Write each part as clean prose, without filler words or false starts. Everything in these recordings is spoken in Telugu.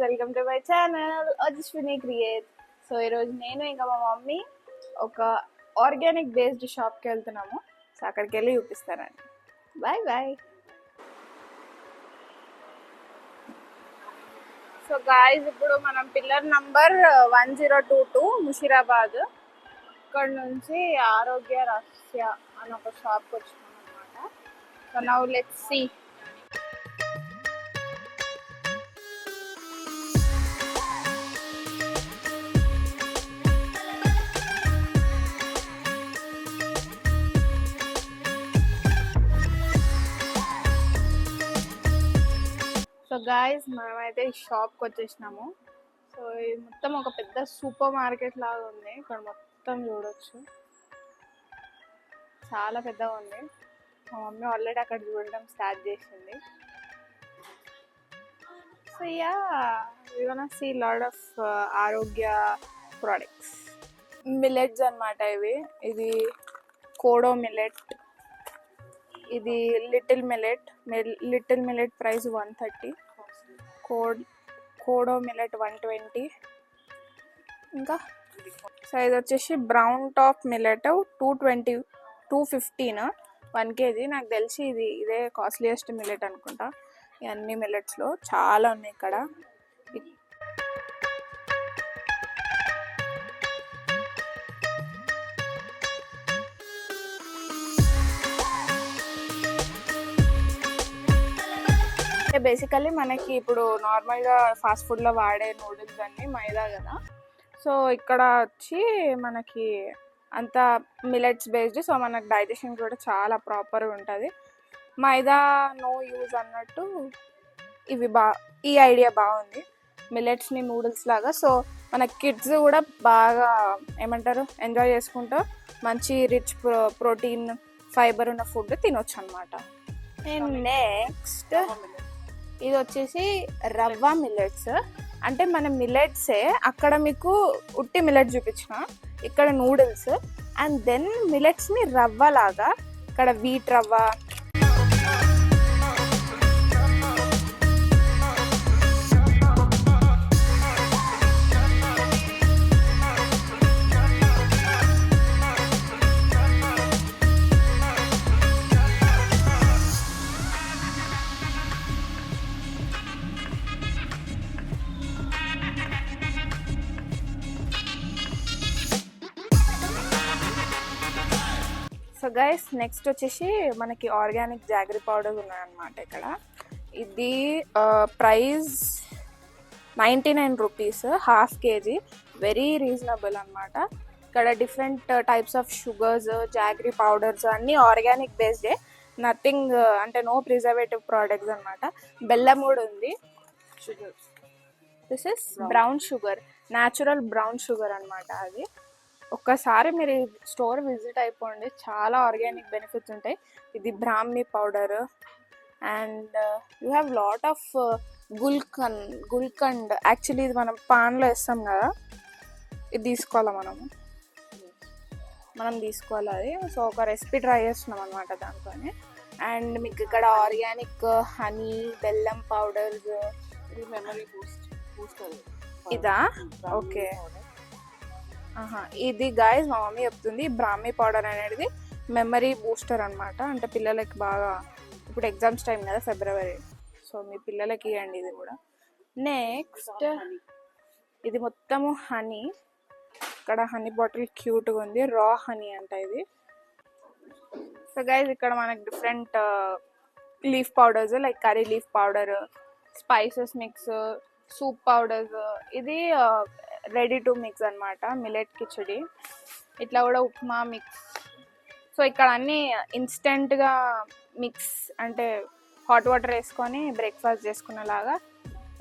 Welcome to my channel Ajishwini create. So ఈరోజు నేను ఇంకా మా మమ్మీ ఒక ఆర్గానిక్ బేస్డ్ షాప్కి వెళ్తున్నాము. సో అక్కడికి వెళ్ళి చూపిస్తానండి. Bye bye. సో గాయ్స్, ఇప్పుడు మనం పిల్లర్ నంబర్ 1022 ముషీరాబాద్ ఇక్కడ నుంచి ఆరోగ్య రహస్య అని ఒక షాప్కి వచ్చినాం అనమాట. So now let's see. So guys, మనమైతే ఈ షాప్కి వచ్చేసినాము. సో ఇది మొత్తం ఒక పెద్ద సూపర్ మార్కెట్ లాగా ఉంది. ఇక్కడ మొత్తం చూడొచ్చు, చాలా పెద్దగా ఉంది. మా మమ్మీ ఆల్రెడీ అక్కడ చూడడం స్టార్ట్ చేసింది. So ya, we gonna see lot of ఆరోగ్య ప్రోడక్ట్స్. మిల్లెట్స్ అన్నమాట ఇవి. ఇది కోడో మిల్లెట్, ఇది little millet price 130, kodo millet 120. ఇంకా సో ఇది వచ్చేసి బ్రౌన్ టాప్ మిల్లెట్ 215 1 kg. నాకు తెలిసి ఇదే కాస్ట్లీయెస్ట్ మిల్లెట్ అనుకుంటా. ఇవన్నీ మిల్లెట్స్లో చాలా ఉన్నాయి ఇక్కడ. బేసికల్లీ మనకి ఇప్పుడు నార్మల్గా ఫాస్ట్ ఫుడ్లో వాడే నూడిల్స్ అన్నీ మైదా కదా. సో ఇక్కడ వచ్చి మనకి అంతా మిల్లెట్స్ బేస్డ్. సో మనకు డైజెషన్ కూడా చాలా ప్రాపర్గా ఉంటుంది. మైదా నో యూజ్ అన్నట్టు ఈ ఐడియా బాగుంది, మిల్లెట్స్ని నూడిల్స్ లాగా. సో మన కిడ్స్ కూడా బాగా ఏమంటారు ఎంజాయ్ చేసుకుంటూ మంచి రిచ్ ప్రోటీన్ ఫైబర్ ఉన్న ఫుడ్ తినొచ్చు అనమాట. అండ్ నెక్స్ట్ ఇది వచ్చేసి రవ్వ మిల్లెట్స్. అంటే మన మిల్లెట్సే అక్కడ మీకు ఉట్టి మిల్లెట్ చూపించిన, ఇక్కడ నూడిల్స్. అండ్ దెన్ మిల్లెట్స్ని రవ్వ లాగా ఇక్కడ వీట్ రవ్వ, సో గైస్ నెక్స్ట్ వచ్చేసి మనకి ఆర్గానిక్ జాగరీ పౌడర్ ఉన్నాయన్నమాట ఇక్కడ. ఇది price 99 rupees, 1/2 kg. Very reasonable అనమాట. ఇక్కడ different types of sugars, jaggery powders అన్నీ ఆర్గానిక్ బేస్డే, నథింగ్ అంటే నో ప్రిజర్వేటివ్ ప్రోడక్ట్స్ అనమాట. బెల్లం కూడా ఉంది. This is brown sugar, natural brown sugar అనమాట. అది ఒక్కసారి మీరు స్టోర్ విజిట్ అయిపోండి, చాలా ఆర్గానిక్ బెనిఫిట్స్ ఉంటాయి. ఇది brahmi powder. And you have lot of gulkand. Actually ఇది మనం పాన్లో వేస్తాం కదా, ఇది తీసుకోవాలి మనం తీసుకోవాలి అది. సో ఒక రెసిపీ ట్రై చేస్తున్నాం అనమాట దాంతో. అండ్ మీకు ఇక్కడ ఆర్గానిక్ హనీ, బెల్లం పౌడర్స్. ఇది మెమరీ బూస్టర్. ఇదా? ఓకే. ఇది గాయస్ మా మమ్మీ చెప్తుంది, బ్రాహ్మీ పౌడర్ అనేది మెమరీ బూస్టర్ అనమాట. అంటే పిల్లలకి బాగా, ఇప్పుడు ఎగ్జామ్స్ టైం కదా ఫిబ్రవరి, సో మీ పిల్లలకి ఇవ్వండి ఇది కూడా. నెక్స్ట్ ఇది మొత్తము హనీ. ఇక్కడ హనీ బాటిల్ క్యూట్గా ఉంది, రా హనీ అంట ఇది. సో గైస్ ఇక్కడ మనకి different leaf powders like curry leaf powder, spices mix, soup powders. ఇది రెడీ టు మిక్స్ అనమాట, మిల్లెట్ కిచడి. ఇట్లా కూడా ఉప్మా మిక్స్. సో ఇక్కడ అన్నీ ఇన్స్టెంట్గా మిక్స్, అంటే హాట్ వాటర్ వేసుకొని బ్రేక్ఫాస్ట్ చేసుకునేలాగా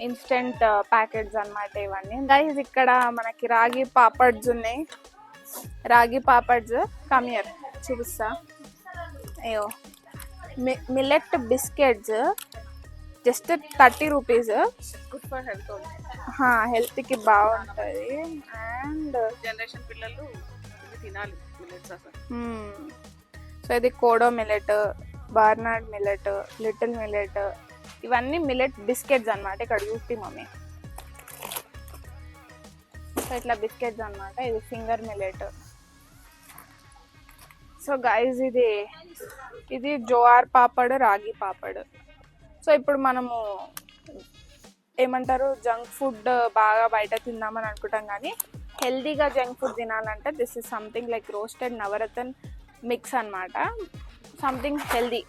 ఇన్స్టెంట్ ప్యాకెట్స్ అనమాట ఇవన్నీ. గైస్ ఇక్కడ మనకి రాగి పాపడ్స్ ఉన్నాయి. రాగి పాపడ్స్ కమియర్ చూపిస్తా. అయ్యో, millet biscuits just 30 rupees. Good for health, హెల్త్కి బాగుంటుంది. అండ్ జనరేషన్ పిల్లలు ఇది తినాలి మిల్లెట్స్ అసలు. సో ఇది kodo millet, barnyard millet, little millet, ఇవన్నీ మిల్లెట్ బిస్కెట్స్ అనమాట. ఇక్కడ చూస్తే మమ్మీ సో ఇట్లా బిస్కెట్స్ అన్నమాట. ఇది ఫింగర్ మిల్లెట్. సో గైజ్ ఇది జోఆర్ పాపడ్, రాగి పాపడ్. సో ఇప్పుడు మనము ఏమంటారు, జంక్ ఫుడ్ బాగా బయట తిందామని అనుకుంటాం, కానీ హెల్దీగా జంక్ ఫుడ్ తినాలంటే this is something like roasted navratan mix అన్నమాట. Something healthy.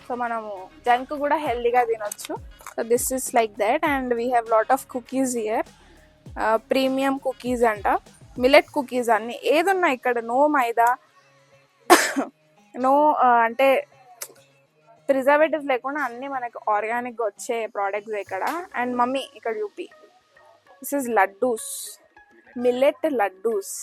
సో మనము జంక్ కూడా హెల్దీగా తినొచ్చు. So this is like that. And we have lot of cookies here. Premium cookies అంట, మిల్లెట్ కుకీస్ అన్ని. ఏదున్నా ఇక్కడ నో మైదా, నో అంటే ప్రిజర్వేటివ్స్ లేకుండా అన్ని మనకి ఆర్గానిక్గా వచ్చే ప్రోడక్ట్స్ ఇక్కడ. అండ్ మమ్మీ ఇక్కడ చూపి, this is laddoos, millet laddoos.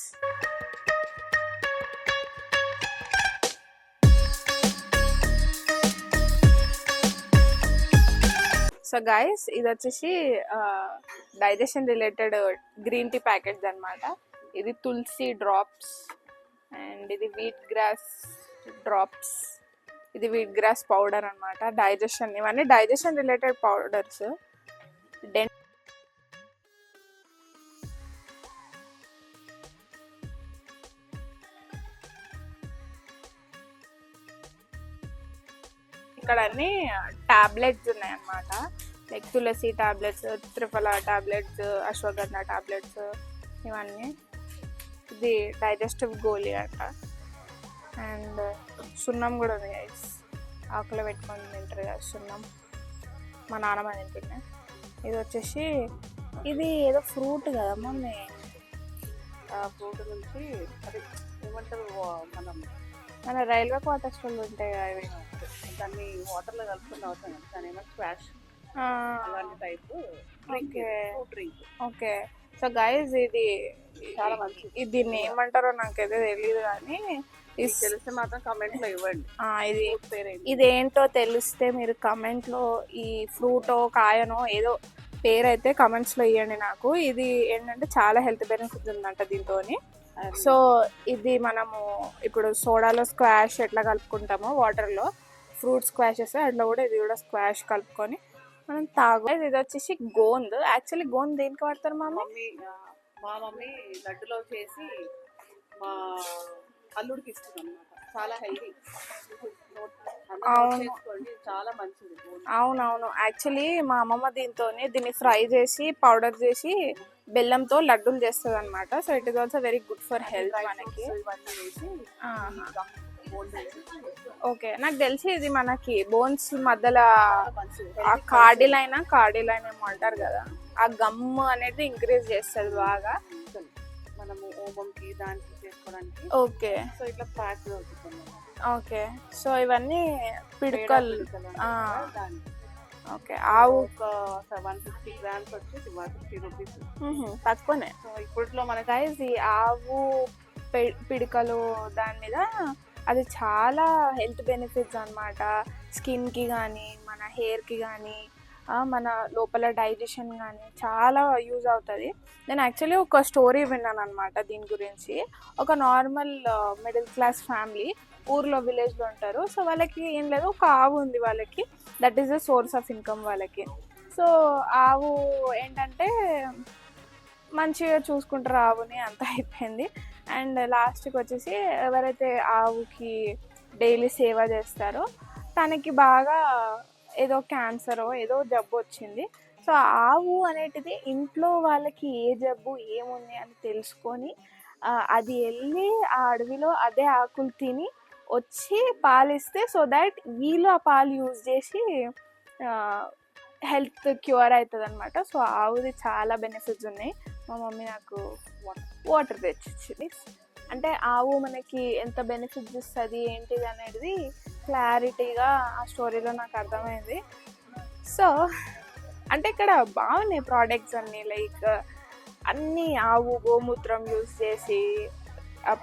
So guys ఇది వచ్చేసి digestion related green tea packets అన్నమాట. ఇది తులసి డ్రాప్స్, అండ్ ఇది వీట్ గ్రాస్ డ్రాప్స్, ఇది వీట్ గ్రాస్ పౌడర్ అన్నమాట. డైజెషన్, ఇవన్నీ డైజెషన్ రిలేటెడ్ పౌడర్స్. ఇక్కడ అన్ని టాబ్లెట్స్ ఉన్నాయి అన్నమాట. Like tulsi tablets, triphala tablets, ashwagandha tablets, ఇవన్నీ. ఇది డైజెస్టివ్ గోలీ అంట. అండ్ సున్నం కూడా ఉంది గైస్, ఆకులో పెట్టుకొని తింటారు కదా సున్నం, మా నాన్నమ్మ తింటుంది. ఇది వచ్చేసి ఇది ఏదో ఫ్రూట్ కదా మమ్మీ, ఫ్రూట్ నుంచి అది ఏమంటారు, మన రైల్వే క్వార్టర్స్ లో ఉంటాయి కదా ఇవి. దాన్ని వాటర్లో కలుపుకుని అవుతాం, దాని ఏమో స్క్వాష్ అలాంటి type drink. Okay. So guys ఇది చాలా మంచిది. ఇది దీన్ని ఏమంటారో నాకైతే తెలియదు, కానీ తెలిస్తే మాత్రం కమెంట్ లో ఇవ్వండి. ఇదేంటో తెలిస్తే మీరు కమెంట్ లో ఈ ఫ్రూటో కాయనో ఏదో పేరైతే కమెంట్స్ లో ఇవ్వండి నాకు. ఇది ఏంటంటే చాలా హెల్త్ బెనిఫిట్స్ ఉందంట దీంతోని. సో ఇది మనము ఇప్పుడు సోడాలో స్క్వాష్ ఎట్లా కలుపుకుంటామో వాటర్లో, ఫ్రూట్ స్క్వాషెస్ అట్లా కూడా ఇది కూడా స్క్వాష్ కలుపుకొని మనం తాగు. ఇది వచ్చేసి గోంద్. యాక్చువల్లీ గోంద్ దేనికి వాడతారు మా మమ్మీ లడ్డులో చేసి మా అల్లుడికి ఇస్తుంది అన్నమాట. చాలా హెల్దీ, చాలా మంచిది. అవునవును. యాక్చువల్లీ మా అమ్మమ్మ దీన్ని ఫ్రై చేసి పౌడర్ చేసి బెల్లంతో లడ్డూలు చేస్తుంది అనమాట. So it is also very good for health మనకి. ఓకే, నాకు తెలిసి ఇది మనకి బోన్స్ మధ్యలో ఆ కార్డిలైన్ ఏమో అంటారు కదా, ఆ గమ్ అనేది ఇంక్రీజ్ చేస్తుంది బాగా మనము ఓమంకి దానికి చేసుకోవడానికి. ఓకే. సో ఇట్లా ప్యాక్ అవుతుంది. ఓకే. సో ఇవన్నీ పిడకలు. ఓకే. ఆవు 150 grams వచ్చి 150 రూపీస్, తక్కువనే. సో ఇప్పట్లో మనకి ఈ ఆవు పిడకలు దాని మీద అది చాలా హెల్త్ బెనిఫిట్స్ అన్నమాట. స్కిన్కి కానీ మన హెయిర్కి కానీ మన లోపల డైజెషన్ కానీ చాలా యూజ్ అవుతుంది. నేను యాక్చువల్లీ ఒక స్టోరీ విన్నాను అనమాట దీని గురించి. ఒక నార్మల్ మిడిల్ క్లాస్ ఫ్యామిలీ ఊర్లో విలేజ్లో ఉంటారు. సో వాళ్ళకి ఏం లేదు, ఒక ఆవు ఉంది వాళ్ళకి. That is the source of income వాళ్ళకి. సో ఆవు ఏంటంటే మంచిగా చూసుకుంటారు ఆవుని, అంతా అయిపోయింది. అండ్ లాస్ట్కి వచ్చేసి ఎవరైతే ఆవుకి డైలీ సేవ చేస్తారో తనకి బాగా ఏదో క్యాన్సరో ఏదో జబ్బు వచ్చింది. సో ఆవు అనేటిది ఇంట్లో వాళ్ళకి ఏ జబ్బు ఏముంది అని తెలుసుకొని అది వెళ్ళి ఆ అడవిలో అదే ఆకులు తిని వచ్చి పాలిస్తే, సో దాట్ వీళ్ళు ఆ పాలు యూజ్ చేసి హెల్త్ క్యూర్ అవుతుంది అనమాట. సో ఆవుది చాలా బెనిఫిట్స్ ఉన్నాయి. మా మమ్మీ నాకు వాటర్ తెచ్చిచ్చింది. అంటే ఆవు మనకి ఎంత బెనిఫిట్స్ ఇస్తుంది ఏంటిది అనేది క్లారిటీగా ఆ స్టోరీలో నాకు అర్థమైంది. సో అంటే ఇక్కడ బాగున్నాయి ప్రోడక్ట్స్ అన్నీ, లైక్ అన్నీ ఆవు గోమూత్రం యూజ్ చేసి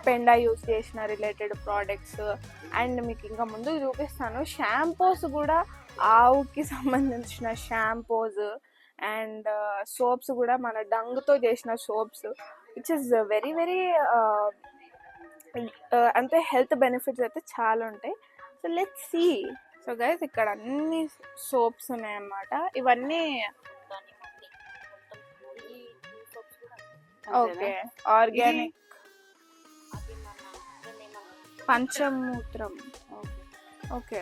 పెండ యూజ్ చేసిన రిలేటెడ్ ప్రోడక్ట్స్. అండ్ మీకు ఇంకా ముందు చూపిస్తాను, షాంపూస్ కూడా ఆవుకి సంబంధించిన షాంపూస్ అండ్ సోప్స్ కూడా మన డంగుతో చేసిన soaps, which is very very అంటే హెల్త్ బెనిఫిట్స్ అయితే చాలా ఉంటాయి. So let's see. So guys ఇక్కడ అన్ని సోప్స్ ఉన్నాయన్నమాట. ఇవన్నీ ఓకే ఆర్గానిక్ పంచమూత్రం. ఓకే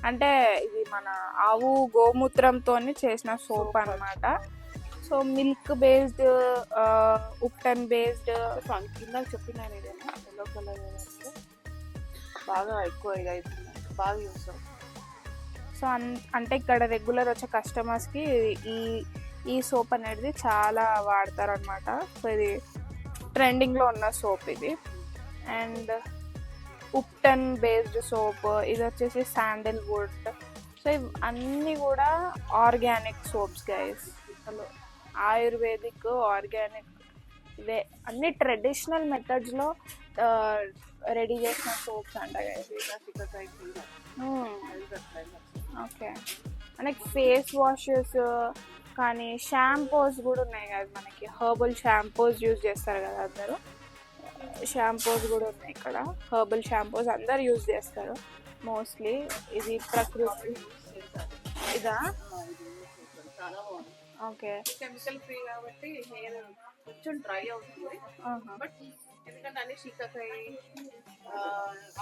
అంటే ఇది మన ఆవు గోమూత్రంతో చేసిన సోప్ అన్నమాట. So milk based, ubtan based. ఇందాక చెప్పినాను ఇదేనా ఎల్లో కలర్ బాగా ఎక్కువ ఇది అవుతుంది, బాగా యూస్ అవుతుంది. సో అంటే ఇక్కడ రెగ్యులర్ వచ్చే కస్టమర్స్కి ఈ సోప్ అనేది చాలా వాడతారు అనమాట. సో ఇది ట్రెండింగ్లో ఉన్న సోప్ ఇది. అండ్ ఉప్టన్ బేస్డ్ సోప్, ఇది వచ్చేసి శాండిల్వుడ్. సో అన్నీ కూడా ఆర్గానిక్ సోప్స్ గైస్. అసలు ఆయుర్వేదిక్, ఆర్గానిక్, ఇవే అన్ని ట్రెడిషనల్ మెథడ్స్లో రెడీ చేసిన సోప్స్ అంట గైస్. ఓకే మనకి ఫేస్ వాషెస్ కానీ షాంపూస్ కూడా ఉన్నాయి కదా, మనకి హర్బల్ షాంపూస్ యూజ్ చేస్తారు కదా అందరూ. షాంపూస్ కూడా ఉన్నాయి ఇక్కడ, హర్బల్ షాంపూస్ అందరు యూజ్ చేస్తారు మోస్ట్లీ. ఇది ప్రకృతి ఇదా? ఓకే కెమికల్ ఫ్రీ కాబట్టి హెయిర్ కొంచెం డ్రై అవుతుంది. బట్ ఎందుకంటే అన్ని శీకాకాయ,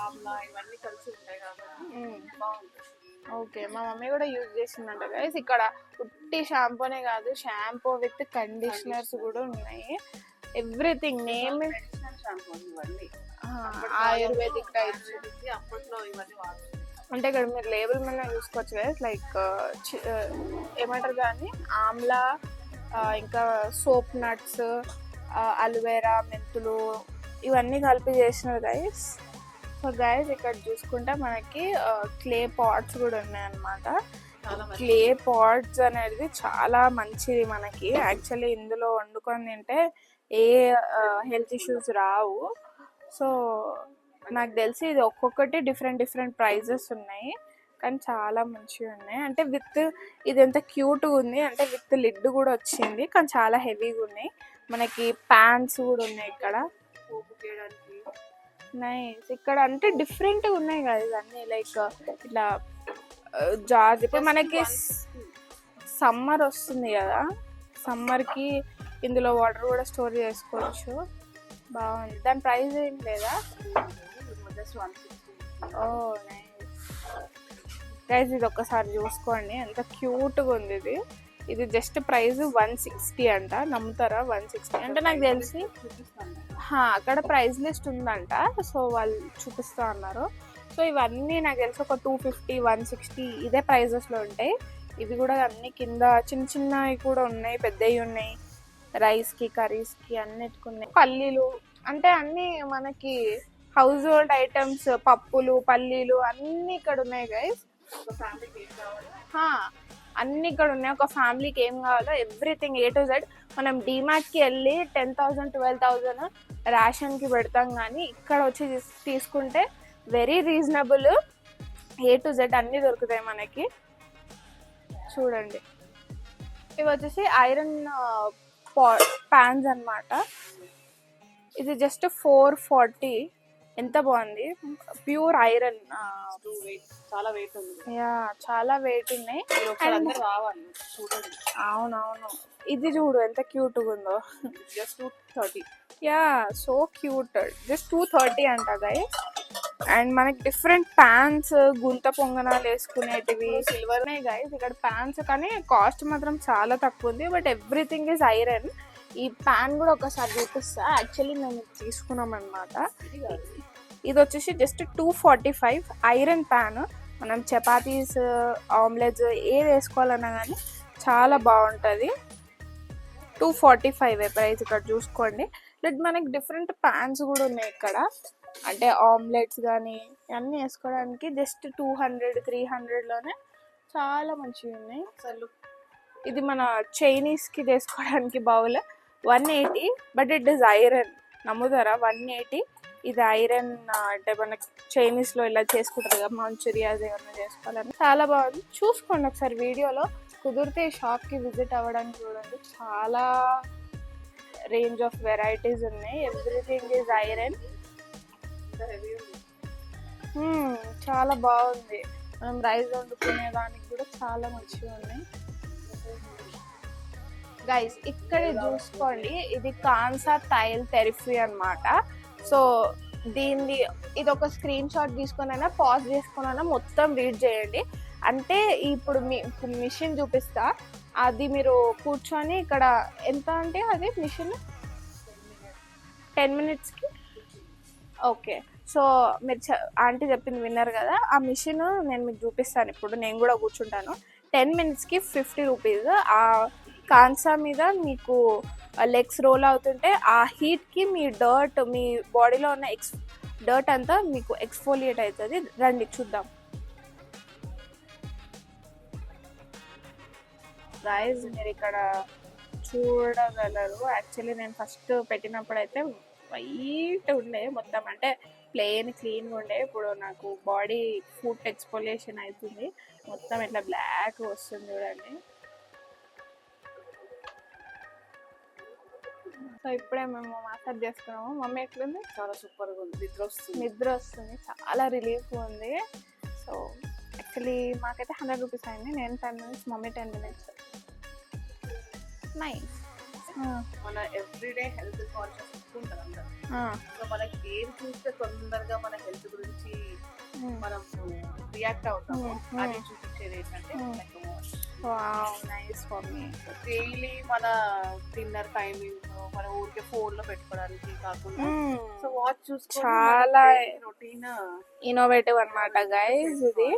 ఆమ్లా ఇవన్నీ కలిసి ఉంటాయి కాబట్టి బాగుంటుంది. ఓకే మా మమ్మీ కూడా యూజ్ చేసిందంట గైస్. ఇక్కడ ఉట్టి షాంపూనే కాదు, షాంపూ విత్ కండిషనర్స్ కూడా ఉన్నాయి. ఎవ్రీథింగ్ నేమ్ ఇవన్నీ ఆయుర్వేదిక్ టైప్స్. అప్పట్లో ఇవన్నీ వాడుతుంది. అంటే ఇక్కడ మీరు లేబుల్ మీద చూసుకోవచ్చు గైస్. లైక్ ఏమంటారు దాన్ని, ఆమ్లా, ఇంకా సోప్ నట్స్, అలోవెరా, మెంతులు, ఇవన్నీ కలిపి చేసినారు గైస్. సో గైస్ ఇక్కడ చూసుకుంటే మనకి క్లే పాట్స్ కూడా ఉన్నాయన్నమాట. క్లే పాట్స్ అనేది చాలా మంచిది మనకి. యాక్చువల్లీ ఇందులో వండుకొని తింటే ఏ హెల్త్ ఇష్యూస్ రావు. సో నాకు తెలిసి ఇది ఒక్కొక్కటి డిఫరెంట్ ప్రైజెస్ ఉన్నాయి, కానీ చాలా మంచిగా ఉన్నాయి. అంటే విత్ ఇది ఎంత క్యూట్గా ఉంది అంటే విత్ లిడ్ కూడా వచ్చింది, కానీ చాలా హెవీగా ఉన్నాయి. మనకి ప్యాన్స్ కూడా ఉన్నాయి ఇక్కడ. నైస్. ఇక్కడ అంటే డిఫరెంట్గా ఉన్నాయి కదా ఇవన్నీ, లైక్ ఇట్లా జార్జ్. ఇప్పుడు మనకి సమ్మర్ వస్తుంది కదా, సమ్మర్కి ఇందులో వాటర్ కూడా స్టోర్ చేసుకోవచ్చు. బాగుంది. దాని ప్రైస్ ఏం లేదా? ఓ నైస్ గైస్, ఇది ఒక్కసారి చూసుకోండి ఎంత క్యూట్గా ఉంది ఇది. ఇది జస్ట్ ప్రైస్ 160 అంట. నమ్ముతారా? 160 అంటే నాకు తెలిసి అక్కడ ప్రైస్ లిస్ట్ ఉందంట, సో వాళ్ళు చూపిస్తా అన్నారు. సో ఇవన్నీ నాకు తెలిసి ఒక 250, 160 ఇదే ప్రైజెస్లో ఉంటాయి. ఇవి కూడా అన్ని కింద చిన్నవి కూడా ఉన్నాయి, పెద్దవి ఉన్నాయి. రైస్కి, కర్రీస్కి అన్నిటికి ఉన్నాయి. పల్లీలు అంటే అన్నీ మనకి హౌస్ హోల్డ్ ఐటమ్స్, పప్పులు, పల్లీలు అన్నీ ఇక్కడ ఉన్నాయి గైస్. అన్నీ ఇక్కడ ఉన్నాయి. ఒక ఫ్యామిలీకి ఏం కావాలో ఎవ్రీథింగ్ A to Z. మనం డిమార్ట్కి వెళ్ళి 10,000, 12,000 రేషన్కి పెడతాం, కానీ ఇక్కడ వచ్చి తీసుకుంటే very reasonable. A to Z అన్నీ దొరుకుతాయి మనకి. చూడండి, ఇవి వచ్చేసి ఐరన్ ప్యాన్స్ అన్నమాట. ఇది జస్ట్ 440. ఎంత బాగుంది, ప్యూర్ ఐరన్. చాలా వెయిట్ ఉంది. యా చాలా వెయిట్ ఉన్నాయి. రావాలి చూడండి. అవునవును, ఇది చూడు ఎంత క్యూట్గా ఉందో. Just 230. Yeah so cute. Just 230 అంట గైస్. అండ్ మనకి డిఫరెంట్ ప్యాన్స్, గుంత పొంగనాలు వేసుకునేటివి సిల్వర్ ఉన్నాయి గైస్ ఇక్కడ ప్యాన్స్, కానీ కాస్ట్ మాత్రం చాలా తక్కువ ఉంది. But everything is iron. ఈ ప్యాన్ కూడా ఒకసారి చూపిస్తా. యాక్చువల్లీ మేము తీసుకున్నాం అనమాట. ఇది వచ్చేసి జస్ట్ 245 ఐరన్ ప్యాన్. మనం చపాతీస్, ఆమ్లెట్స్ ఏది వేసుకోవాలన్నా కానీ చాలా బాగుంటుంది. 245 ప్రైస్ ఇక్కడ చూసుకోండి. లైక్ మనకి డిఫరెంట్ ప్యాన్స్ కూడా ఉన్నాయి ఇక్కడ. అంటే ఆమ్లెట్స్ కానీ అన్నీ వేసుకోవడానికి జస్ట్ 200, 300లోనే చాలా మంచిగా ఉన్నాయి. అసలు ఇది మన చైనీస్కి వేసుకోవడానికి bowl 180, but it is iron. నమ్ముతారా? 180. ఇది ఐరన్. అంటే మనకి చైనీస్లో ఇలా చేసుకుంటారు కదా, మంచూరియాస్ ఏమన్నా చేసుకోవాలని. చాలా బాగుంది. చూసుకోండి ఒకసారి వీడియోలో. కుదిరితే షాప్కి విజిట్ అవ్వడానికి చూడండి. చాలా రేంజ్ ఆఫ్ వెరైటీస్ ఉన్నాయి. Everything is iron. చాలా బాగుంది. మనం రైస్ వండుకునే దానికి కూడా చాలా మంచిగా ఉన్నాయి. గైస్ ఇక్కడ చూసుకోండి, ఇది కాన్సా టైల్ థెరపీ అన్నమాట. సో దీన్ని ఇది ఒక స్క్రీన్ షాట్ తీసుకునైనా పాజ్ చేసుకునైనా మొత్తం రీడ్ చేయండి. అంటే ఇప్పుడు మిషన్ చూపిస్తా, అది మీరు కూర్చొని ఇక్కడ ఎంత అంటే అది మిషన్ 10 minutesకి. ఓకే, సో మీరు ఆంటీ చెప్పింది విన్నారు కదా, ఆ మిషన్ నేను మీకు చూపిస్తాను. ఇప్పుడు నేను కూడా కూర్చుంటాను. 10 minutesకి 50 రూపీస్. ఆ కాన్సా మీద మీకు లెగ్స్ రోల్ అవుతుంటే ఆ హీట్కి మీ డర్ట్, మీ బాడీలో ఉన్న డర్ట్ అంతా మీకు ఎక్స్ఫోలియేట్ అవుతుంది. రండి చూద్దాం. గైస్ మీరు ఇక్కడ చూడగలరు. యాక్చువల్లీ నేను ఫస్ట్ పెట్టినప్పుడు అయితే వైట్ ఉండే మొత్తం, అంటే ప్లెయిన్ క్లీన్గా ఉండే. ఇప్పుడు నాకు బాడీ ఫుడ్ ఎక్స్పోలియేషన్ అవుతుంది, మొత్తం ఇట్లా బ్లాక్ వస్తుంది చూడండి. సో ఇప్పుడే మేము మసాజ్ చేసుకున్నాము. మమ్మీ ఎట్లుంది? చాలా సూపర్గా ఉంది, నిద్ర వస్తుంది, చాలా రిలీఫ్ ఉంది. సో యాక్చువల్లీ మాకైతే 100 రూపీస్ అయింది. నేను 10 minutes, మమ్మీ 10 minutes. నైస్. మన ఎవ్రీడే హెల్త్ కాన్షియస్ ఉంటుంది అందరూ. సో మనకి ఏం చూస్తే తొందరగా మన హెల్త్ గురించి మనం రియాక్ట్ అవుతాము, అది చూపించేది ఏంటంటే నైస్ ఫర్ మీ. డైలీ మన డిన్నర్ టైమింగ్ మన ఊరికే ఫోన్ లో పెట్టుకోవడానికి కాకుండా సో వాచ్ చూసుకొని చాలా రొటీన్ ఇన్నోవేటివ్ అన్నమాట గైస్ ఇది.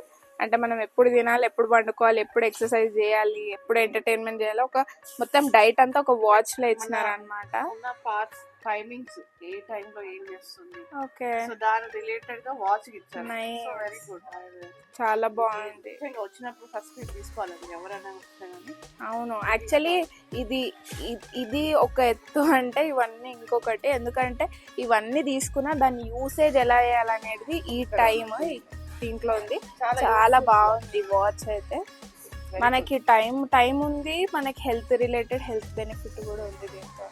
అంటే మనం ఎప్పుడు తినాలి, ఎప్పుడు పండుకోవాలి, ఎప్పుడు ఎక్సర్సైజ్ చేయాలి, ఎప్పుడు ఎంటర్టైన్మెంట్ చేయాలి, ఒక మొత్తం డైట్ అంతా ఒక వాచ్ లో ఇచ్చినారు అనమాట. ఉన్న పార్ట్స్ టైమింగ్స్ ఏ టైం లో ఏం చేస్తుంది, ఓకే, సో దాని రిలేటెడ్ గా వాచ్ ఇచ్చారు. వెరీ గుడ్, చాలా బాగుంది. వచ్చినప్పుడు ఫస్ట్ తీసుకోవాలండి ఎవరైనా వస్తే. అవును, యాక్చువల్లీ ఇది ఒక ఎత్తు అంటే ఇవన్నీ ఇంకొకటి. ఎందుకంటే ఇవన్నీ తీసుకున్నా దాని యూసేజ్ ఎలా చేయాలనేది ఈ టైం దీంట్లో ఉంది. చాలా బాగుంది వాచ్ అయితే. మనకి టైం ఉంది, మనకి హెల్త్ రిలేటెడ్ హెల్త్ బెనిఫిట్ కూడా ఉంది దీంతో.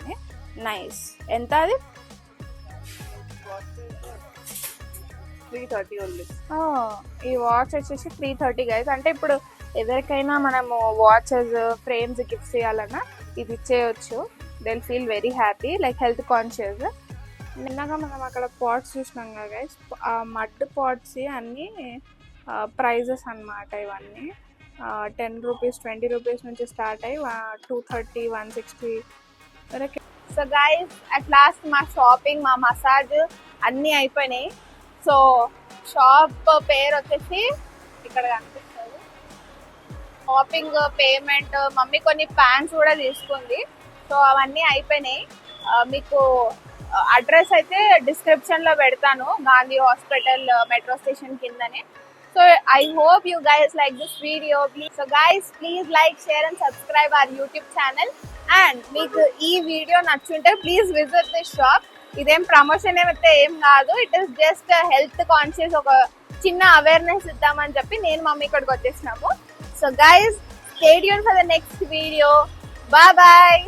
నైస్. ఎంత అది? 330 ఓన్లీ. ఈ వాచ్ వచ్చేసి 330 గైస్. అంటే ఇప్పుడు ఎవరికైనా మనము వాచెస్ ఫ్రేమ్స్ గిఫ్ట్స్ చేయాలన్నా ఇది ఇచ్చేయచ్చు. They will feel very happy, like health conscious. నిన్నగా మనం అక్కడ పాట్స్ చూసినాం కదా గైస్, ఆ మడ్ పాట్స్ అన్నీ ప్రైజెస్ అన్నమాట. ఇవన్నీ 10 రూపీస్ 20 రూపీస్ నుంచి స్టార్ట్ అయ్యి 230 160 వరకు. సో గైస్ అట్ లాస్ట్ మా షాపింగ్, మా మసాజ్ అన్నీ అయిపోయినాయి. సో షాప్ పేరు వచ్చేసి ఇక్కడ కనిపిస్తుంది, షాపింగ్ పేమెంట్. మమ్మీ కొన్ని ప్యాంట్స్ కూడా తీసుకుంది. సో అవన్నీ అయిపోయినాయి. మీకు అడ్రస్ అయితే డిస్క్రిప్షన్ లో పెడతాను, గాంధీ హాస్పిటల్ మెట్రో స్టేషన్ కిందనే. So I hope you guys like this video. So guys, please like, share and subscribe our YouTube channel. And మీకు ఈ వీడియో నచ్చుంటే ప్లీజ్ విజిట్ దిస్ షాప్. ఇదేం ప్రమోషన్ అయితే ఏం కాదు, it is just health conscious, ఒక చిన్న అవేర్నెస్ ఇద్దామని చెప్పి నేను మమ్మీ ఇక్కడికి వచ్చేసినాము. So guys, stay tune for the next video. Bye bye.